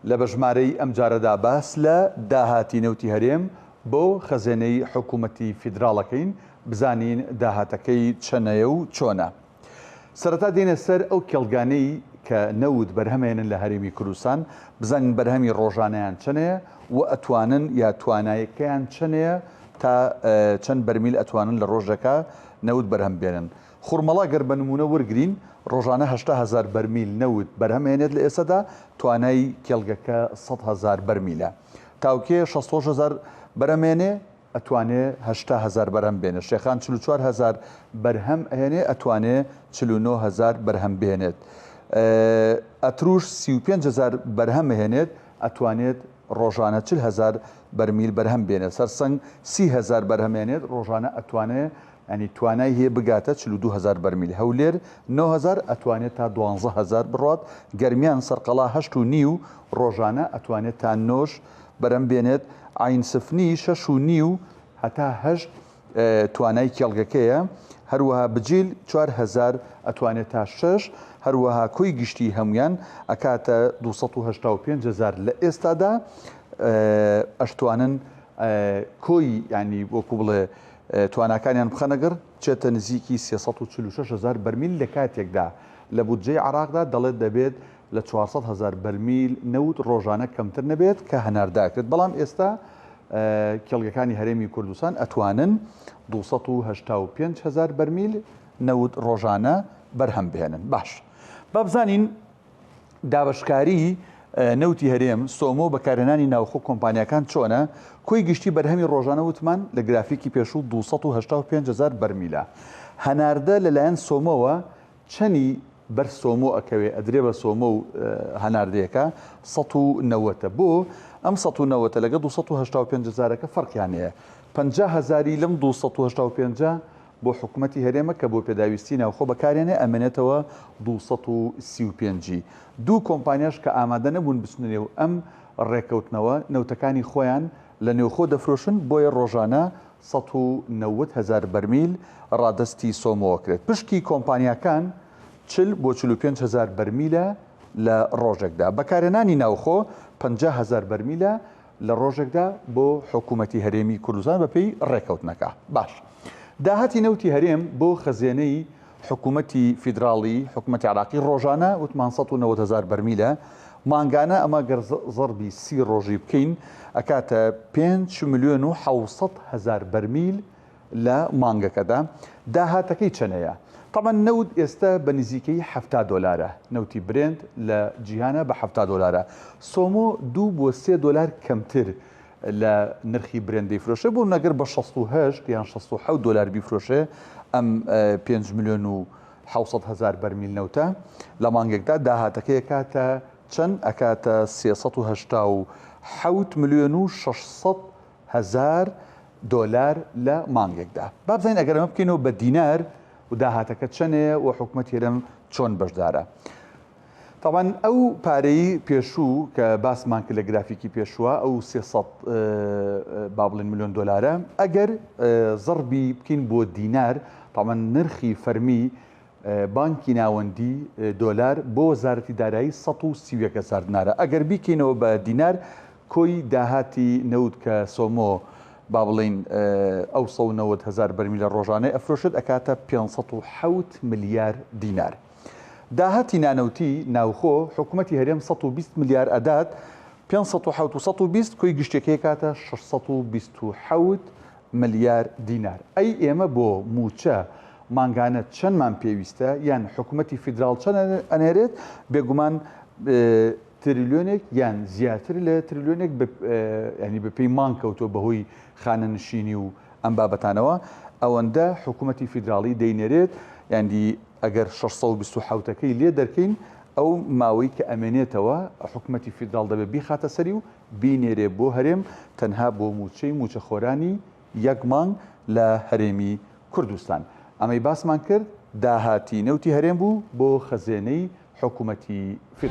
لە بەژمارەی ئەم جارەدا باس لە داهاتی نەوتی هەرێم بۆ خەزێنەی حکوومەتی فیدراڵەکەین بزانین داهاتەکەی چەنەیە و چۆنە. سەرەتا دێنە سەر ئەو کێڵگانەی کە نەوت بەرهەمێنن لە هەرێمی کوردستان بزانین بەرهەمی ڕۆژانەیان چەنەیە و ئەتوانن یا توانایەکەیان چەنەیە تا چەند بەرمیل ئەتوانن لە ڕۆژەکە نەوت بەرهەم بێنن. خوڕمەڵا گەر بە نمونە وەرگرین ڕۆژانە 800,000 بەرمیل نەوت بەرهەمێنێت لە ئێستادا توانای کێڵگەکە 100,000 بەرمیلە. تاوکێ 16,000 بەرهەمێنێ ئەتوانێ 80,000 بەرهەم بێنێت. شێخان 44,000 بەرهەم ئەهێنێ ئەتوانێ 49,000 بەرهەم بێنێت. ئەتروش 35,000 بەرهەم هێنێت ئەتوانێت ڕۆژانە 40,000 بەرمیل بەرهەم بێنێت. سەرسەنگ 30,000 بەرهەمێنێت ڕۆژانە ئەتوانێت ینی توانای هەیە بگاتە 42,000 بەرمیل. هەولێر 9,000 ئەتوانێت تا 12,000 بڕات. گەرمیان سەرقەڵا 8.5 ڕۆژانە ئەتوانێت تا 9 بەرەم بێنێت. عین سفنی 6.5 هەتا 8 توانای کێڵگەکەیە. هەروەها بجیل 4,000 ئەتوانێت تا 6. هەروەها کۆی گشتی هەمویان ئەکاتە 285,000 لە ئێستادا ئەشتوانن کۆی ینی وەکو بڵێ تواناکانیان بخەنەگەر چێتە نزیکی 346,000 بەرمیل لە کاتێکدا لە بودجەی عراقدا دەڵێت دەبێت لە 400,000 بەرمیل نەوت ڕۆژانە کەمتر نەبێت کە هەنارداکرێت. بەڵام ئێستا کێڵگەکانی هەرێمی کوردستان ئەتوانن 285,000 بەرمیل نەوت ڕۆژانە بەرهەم بهێنن. باش بابزانین دابشکاری نەوتی هەرێم سۆمۆ بەکارهێنانی ناوخۆ کۆمپانیەکان چۆنە. کۆی گشتی بەرهەمی ڕۆژانە وتمان لە گرافیکی پێشوو 285,000 بەرمیلە. هەناردە لەلایەن سۆمۆوە چەنی بەر سۆمۆ ئەکەوێ ئەدرێ بە سۆمۆ و هەناردەیەەکە 190 بۆ ئەم 190 لەگە 285,000ەکە فەرقیانەیە. 50,000 لەم 285 بۆ حکوومەتی هەرێمە کە بۆ پێداویستی ناوخۆ بەکارێنێ ئەمێنێتەوە 235. دوو کۆمپانیاش کە ئامادە نەبوون بچنێ و ئەم ڕێکەوتنەوە نەوتەکانی خۆیان لە نێوخۆ دەفرۆشن بۆیە ڕۆژانە 190,000 بەرمیل ڕادستی سۆمۆوە کرێت. پشکی کۆمپانیاکان 40 بۆ 45,000 بەرمیلە لە ڕۆژێکدا. بەکارهێنانی ناوخۆ 50,000 بەرمیلە لە ڕۆژێکدا بۆ حکوومەتی هەرێمی کوردستان بەپێی ڕێکەوتنەکە. باش داهاتی نەوتی هەرێم بۆ خەزێنەی حکوومەتی فیدراڵی حکوومەتی عراقی ڕۆژانە وتمان 190,000 بەرمیلە. مانگانە ئەمە گەر زەربی 30 ڕۆژی بکەین ئەکاتە 5,700,000 بەرمیل لە مانگەکەدا. داهاتەکەی چەنەیە؟ طبعا نەوت ئێستا بە نزیکەی 70 دۆلارە. نەوتی برێند لە جیهانە بە 70 دۆلارە. سۆمۆ 2 بۆ 3 دۆلار کەمتر لە نرخی برێندەی فرۆشە بۆ نەگەر بە 68 یان 67 دۆلار بیفرۆشێ ئەم 5,700,000 بەرمیل نەوتە لە مانگێکدا داهاتەکەی کاتە چەند ئەکاتە 387,600,000 دۆلار لە مانگێکدا. با بزانین ئەگەر ئەمە بکەینەوە بە دینار و داهاتەکە چەندەیە و حکوومەتی هەرێم چۆن بەشدارە. طبعا ئەو پارەی پێشوو کە باسمان کرد لە گرافیکی پێشووە ئەو 300 با بڵێن ملیۆن دۆلارە ئەگەر زەربی بکەین بۆ دینار طبعا نرخی فەرمی بانکی ناوەندی دۆلار بۆ وەزارەتی دارایی 131,000 دینارە. ئەگەر بیکەینەوە بە دینار کۆی داهاتی نەوت کە سۆمۆ با بڵین ئەو 190,000 بەرمیلە ڕۆژانەی ئەفرۆشت ئەکاتە 507 ملیار دینار. داهاتی نانەوتی ناوخۆ حکوومەتی هەرێم 120 ملیار ئەدات 507 و 120 کۆی گشتەکەی کاتە 627 ملیار دینار. ئەی ئێمە بۆ موچە مانگانە چەندمان پێویستە یان حکوومەتی فیدراڵ چەند ئەنێرێت بێگومان تریلیۆنێک یان زیاتر لە تریلیۆنێک ینی بەپێی مان کەوتۆ بەهۆی خانەنشینی و ئەم بابەتانەوە ئەوەندە حکوومەتی فیدراڵی دەینێرێت یاندی ئەگەر 627ەکەی لێ دەرکەین ئەو ماوەی کە ئەمێنێتەوە حکوومەتی فیدراڵ دەبێت بیخاتە سەری و بینێرێ بۆ هەرێم تەنها بۆ موچەی موچەخۆرانی یەک مانگ لە هەرێمی کوردستان. ئەمەی باسمان کرد داهاتی نەوتی هەرێم بوو بۆ خەزێنەی حکوومەتی فیدراڵ.